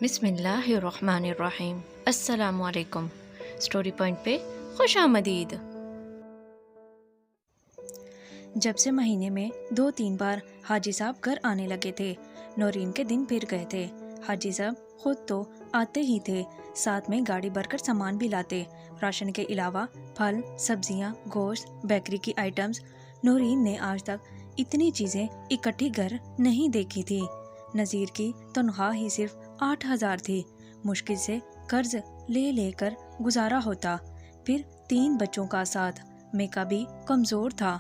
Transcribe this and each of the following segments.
بسم اللہ الرحمن الرحیم۔ السلام علیکم۔ سٹوری پوائنٹ پہ خوش آمدید۔ جب سے مہینے میں 2-3 بار حاجی صاحب گھر آنے لگے تھے، نورین کے دن پھر گئے تھے۔ حاجی صاحب خود تو آتے ہی تھے، ساتھ میں گاڑی بھر کر سامان بھی لاتے۔ راشن کے علاوہ پھل، سبزیاں، گوشت، بیکری کی آئٹمز۔ نورین نے آج تک اتنی چیزیں اکٹھی گھر نہیں دیکھی تھی۔ نذیر کی تنخواہ ہی صرف 8,000 تھی۔ مشکل سے قرض لے لے کر گزارا ہوتا، پھر 3 بچوں کا ساتھ۔ میکا بھی کمزور تھا۔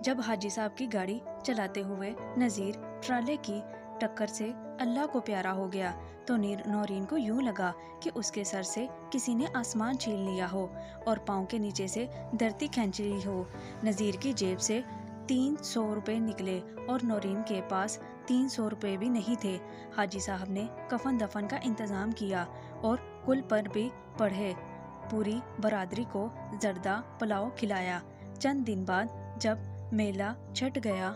جب حاجی صاحب کی گاڑی چلاتے ہوئے نذیر ٹرالے کی ٹکر سے اللہ کو پیارا ہو گیا تو نورین کو یوں لگا کہ اس کے سر سے کسی نے آسمان چھین لیا ہو اور پاؤں کے نیچے سے دھرتی کھینچ لی ہو۔ نذیر کی جیب سے 300 روپے نکلے اور نورین کے پاس 300 روپے بھی نہیں تھے۔ حاجی صاحب نے کفن دفن کا انتظام کیا اور کل پر بھی پڑھے۔ پوری برادری کو زردہ پلاؤ کھلایا۔ چند دن بعد جب میلہ چھٹ گیا،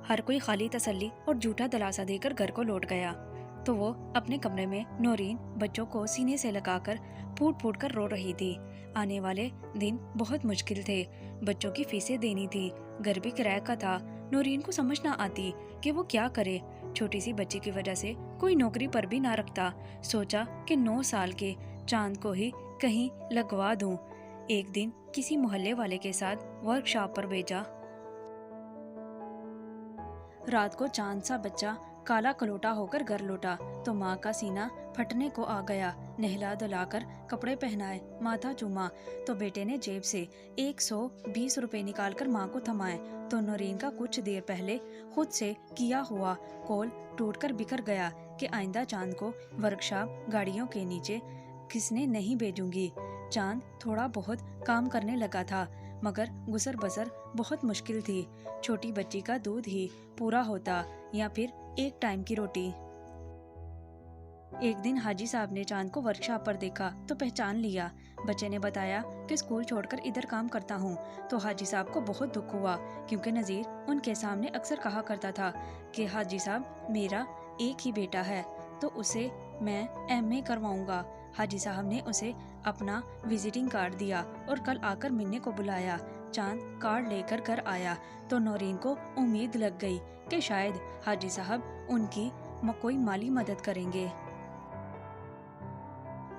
ہر کوئی خالی تسلی اور جھوٹا دلاسا دے کر گھر کو لوٹ گیا تو وہ اپنے کمرے میں نورین بچوں کو سینے سے لگا کر پھوٹ پھوٹ کر رو رہی تھی۔ آنے والے دن بہت مشکل تھے۔ بچوں کی فیسیں دینی تھی، گھر بھی کرایہ کا تھا۔ نورین کو سمجھ نہ آتی کہ وہ کیا کرے۔ چھوٹی سی بچی کی وجہ سے کوئی نوکری پر بھی نہ رکھتا۔ سوچا کہ 9 سال کے چاند کو ہی کہیں لگوا دوں۔ ایک دن کسی محلے والے کے ساتھ ورک شاپ پر بھیجا۔ رات کو چاند سا بچہ کالا کلوٹا ہو کر گھر لوٹا تو ماں کا سینہ پھٹنے کو آ گیا۔ نہلا دھلا کر کپڑے پہنائے، ماتھا چوما تو بیٹے نے جیب سے 120 روپے نکال کر ماں کو تھمائے تو نورین کا کچھ دیر پہلے خود سے کیا ہوا قول ٹوٹ کر بکھر گیا کہ آئندہ چاند کو ورک شاپ گاڑیوں کے نیچے گھسنے نہیں بھیجوں گی۔ چاند تھوڑا بہت کام کرنے لگا تھا مگر گزر بسر بہت مشکل تھی۔ چھوٹی بچی کا دودھ ہی پورا ہوتا یا پھر ایک ٹائم کی روٹی۔ ایک دن حاجی صاحب نے چاند کو ورک شاپ پر دیکھا تو پہچان لیا۔ بچے نے بتایا کہ اسکول چھوڑ کر ادھر کام کرتا ہوں تو حاجی صاحب کو بہت دکھ ہوا، کیونکہ نذیر ان کے سامنے اکثر کہا کرتا تھا کہ حاجی صاحب میرا ایک ہی بیٹا ہے تو اسے میں ایم اے کرواؤں گا۔ حاجی صاحب نے اسے اپنا وزٹنگ کارڈ دیا اور کل آ کر ملنے کو بلایا۔ چاند کارڈ لے کر گھر آیا تو نورین کو امید لگ گئی کہ شاید حاجی صاحب ان کی کوئی مالی مدد کریں گے،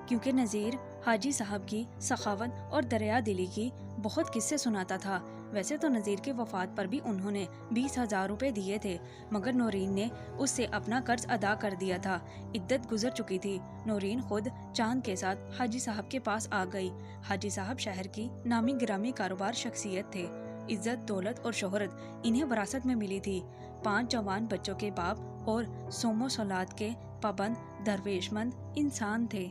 کیونکہ نذیر حاجی صاحب کی سخاوت اور دریا دلی کی بہت قصے سناتا تھا۔ ویسے تو نذیر کے وفات پر بھی انہوں نے 20,000 روپے دیے تھے مگر نورین نے اس سے اپنا قرض ادا کر دیا تھا۔ عدت گزر چکی تھی۔ نورین خود چاند کے ساتھ حاجی صاحب کے پاس آ گئی۔ حاجی صاحب شہر کی نامی گرامی کاروبار شخصیت تھے۔ عزت، دولت اور شہرت انہیں وراثت میں ملی تھی۔ 5 جوان بچوں کے باپ اور صوم و صلات کے پابند درویش مند انسان تھے۔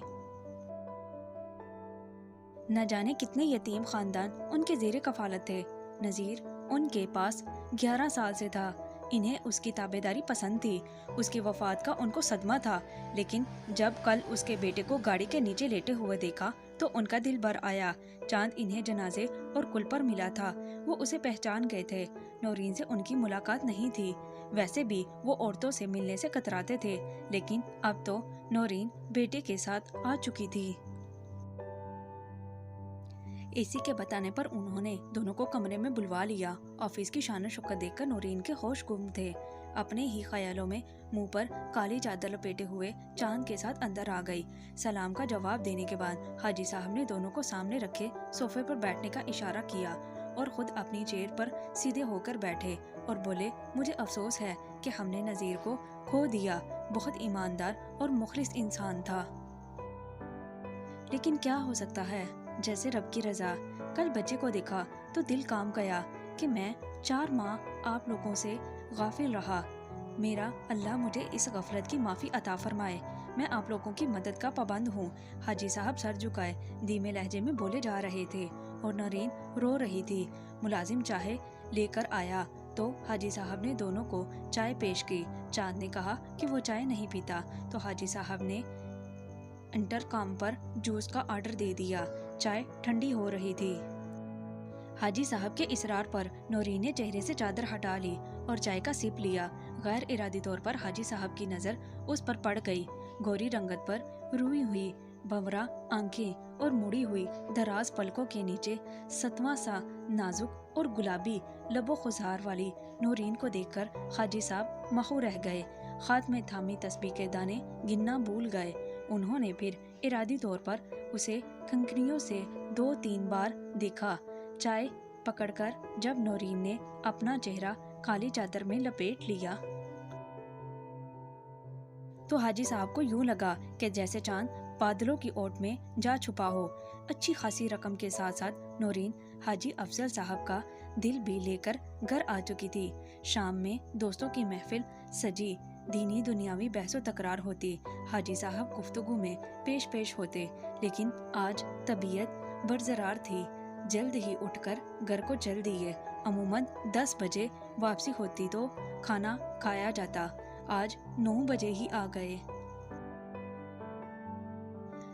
نہ جانے کتنے یتیم خاندان ان کے زیر کفالت تھے۔ نذیر ان کے پاس 11 سال سے تھا۔ انہیں اس کی تابعداری پسند تھی۔ اس کی وفات کا ان کو صدمہ تھا، لیکن جب کل اس کے بیٹے کو گاڑی کے نیچے لیٹے ہوئے دیکھا تو ان کا دل بھر آیا۔ چاند انہیں جنازے اور کل پر ملا تھا۔ وہ اسے پہچان گئے تھے۔ نورین سے ان کی ملاقات نہیں تھی۔ ویسے بھی وہ عورتوں سے ملنے سے کتراتے تھے، لیکن اب تو نورین بیٹے کے ساتھ آ چکی تھی۔ اسی کے بتانے پر انہوں نے دونوں کو کمرے میں بلوا لیا۔ آفس کی شان و شوکت دیکھ کر نورین کے ہوش گم تھے۔ اپنے ہی خیالوں میں منہ پر کالی چادر لپیٹے ہوئے چاند کے ساتھ اندر آ گئی۔ سلام کا جواب دینے کے بعد حاجی صاحب نے دونوں کو سامنے رکھے صوفے پر بیٹھنے کا اشارہ کیا اور خود اپنی چیئر پر سیدھے ہو کر بیٹھے اور بولے، مجھے افسوس ہے کہ ہم نے نذیر کو کھو دیا۔ بہت ایماندار اور مخلص انسان تھا، لیکن کیا ہو سکتا ہے، جیسے رب کی رضا۔ کل بچے کو دیکھا تو دل کام گیا کہ میں 4 ماہ آپ لوگوں سے غافل رہا۔ میرا اللہ مجھے اس غفلت کی معافی عطا فرمائے۔ میں آپ لوگوں کی مدد کا پابند ہوں۔ حاجی صاحب سر جھکائے دھیمے لہجے میں بولے جا رہے تھے اور نورین رو رہی تھی۔ ملازم چائے لے کر آیا تو حاجی صاحب نے دونوں کو چائے پیش کی۔ چاند نے کہا کہ وہ چائے نہیں پیتا تو حاجی صاحب نے انٹرکام پر جوس کا آرڈر دے دیا۔ چائے ٹھنڈی ہو رہی تھی۔ حاجی صاحب کے اصرار پر نورین نے چہرے سے چادر ہٹا لی اور چائے کا سپ لیا۔ غیر ارادی طور پر حاجی صاحب کی نظر اس پر پڑ گئی۔ گوری رنگت پر روئی ہوئی بھنورا آنکھیں اور مڑی ہوئی دراز پلکوں کے نیچے ستواں سا نازک اور گلابی لب و خضار والی نورین کو دیکھ کر حاجی صاحب مخو رہ گئے۔ ہاتھ میں تھامی تسبیح کے دانے گننا بھول گئے۔ انہوں نے پھر ارادی طور پر اسے کنکریوں سے 2-3 بار دیکھا۔ چائے پکڑ کر جب نورین نے اپنا چہرہ کالی چادر میں لپیٹ لیا تو حاجی صاحب کو یوں لگا کہ جیسے چاند بادلوں کی اوٹ میں جا چھپا ہو۔ اچھی خاصی رقم کے ساتھ ساتھ نورین حاجی افضل صاحب کا دل بھی لے کر گھر آ چکی تھی۔ شام میں دوستوں کی محفل سجی، دینی دنیاوی بحث و تکرار ہوتی، حاجی صاحب گفتگو میں پیش ہوتے، لیکن آج طبیعت برقرار تھی۔ جلد ہی اٹھ کر گھر کو چل دیے۔ عموماً 10 بجے واپسی ہوتی تو کھانا کھایا جاتا، آج 9 بجے ہی آ گئے۔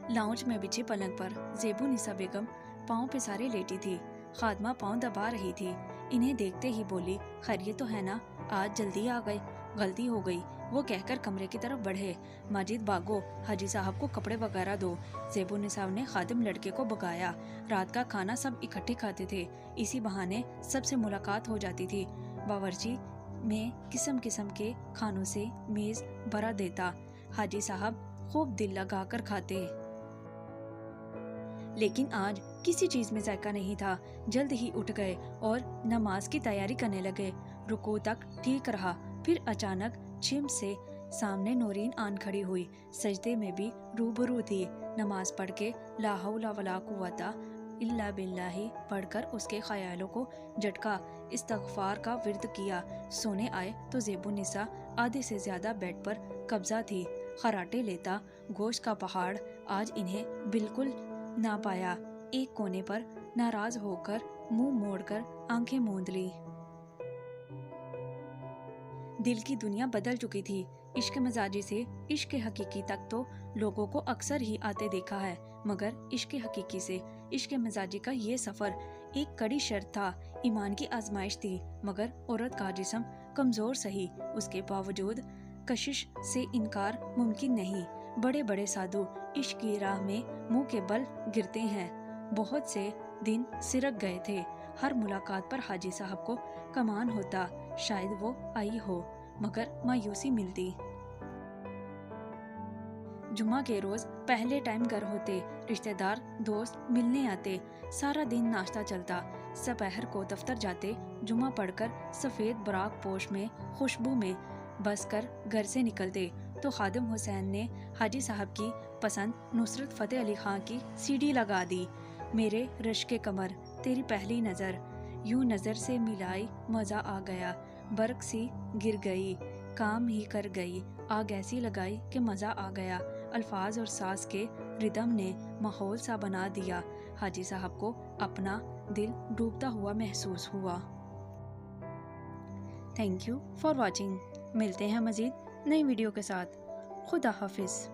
لاؤنج میں بچھے پلنگ پر زیبو نسا بیگم پاؤں پسارے لیٹی تھی۔ خادمہ پاؤں دبا رہی تھی۔ انہیں دیکھتے ہی بولی، خیریت تو ہے نا؟ آج جلدی آ گئے۔ غلطی ہو گئی، وہ کہہ کر کمرے کی طرف بڑھے۔ ماجد بھاگو، حاجی صاحب کو کپڑے وغیرہ دو۔ زیبو نسا نے خادم لڑکے کو بگایا۔ رات کا کھانا سب اکٹھے کھاتے تھے، اسی بہانے سب سے ملاقات ہو جاتی تھی۔ باورچی میں قسم قسم کے کھانوں سے میز بھرا دیتا۔ حاجی صاحب خوب دل لگا کر کھاتے، لیکن آج کسی چیز میں ذائقہ نہیں تھا۔ جلد ہی اٹھ گئے اور نماز کی تیاری کرنے لگے۔ رکوع تک ٹھیک رہا، پھر اچانک چھم سے سامنے نورین آن کھڑی ہوئی، سجدے میں بھی روبرو تھی۔ نماز پڑھ کے لا حول ولا قوت الا باللہ پڑھ کر اس کے خیالوں کو جھٹکا، استغفار کا ورد کیا۔ سونے آئے تو زیبو نسا آدھے سے زیادہ بیڈ پر قبضہ تھی۔ خراٹے لیتا گوشت کا پہاڑ آج انہیں بالکل نہ پایا۔ ایک کونے پر ناراض ہو کر منہ موڑ کر آنکھیں موند لی۔ دل کی دنیا بدل چکی تھی۔ عشق مزاجی سے عشق حقیقی تک تو لوگوں کو اکثر ہی آتے دیکھا ہے، مگر عشق حقیقی سے عشق مزاجی کا یہ سفر ایک کڑی شرط تھا، ایمان کی آزمائش تھی۔ مگر عورت کا جسم کمزور سہی، اس کے باوجود کشش سے انکار ممکن نہیں۔ بڑے بڑے سادھو عشق کی راہ میں منہ کے بل گرتے ہیں۔ بہت سے دن سرک گئے تھے۔ ہر ملاقات پر حاجی صاحب کو کمان ہوتا، شاید وہ آئی ہو، مگر مایوسی ملتی۔ جمعہ کے روز پہلے ٹائم گھر ہوتے، رشتہ دار دوست ملنے آتے، سارا دن ناشتہ چلتا۔ سپہر کو دفتر جاتے، جمعہ پڑھ کر سفید براق پوش میں خوشبو میں بس کر گھر سے نکلتے تو خادم حسین نے حاجی صاحب کی پسند نصرت فتح علی خان کی سی ڈی لگا دی۔ میرے رشک کمر تیری پہلی نظر، یوں نظر سے ملائی مزہ آ گیا، برق سی گر گئی، کام ہی کر گئی، آگ ایسی لگائی کہ مزہ آ گیا۔ الفاظ اور ساز کے ردم نے ماحول سا بنا دیا۔ حاجی صاحب کو اپنا دل ڈوبتا ہوا محسوس ہوا۔ Thank you for watching. ملتے ہیں مزید نئی ویڈیو کے ساتھ۔ خدا حافظ۔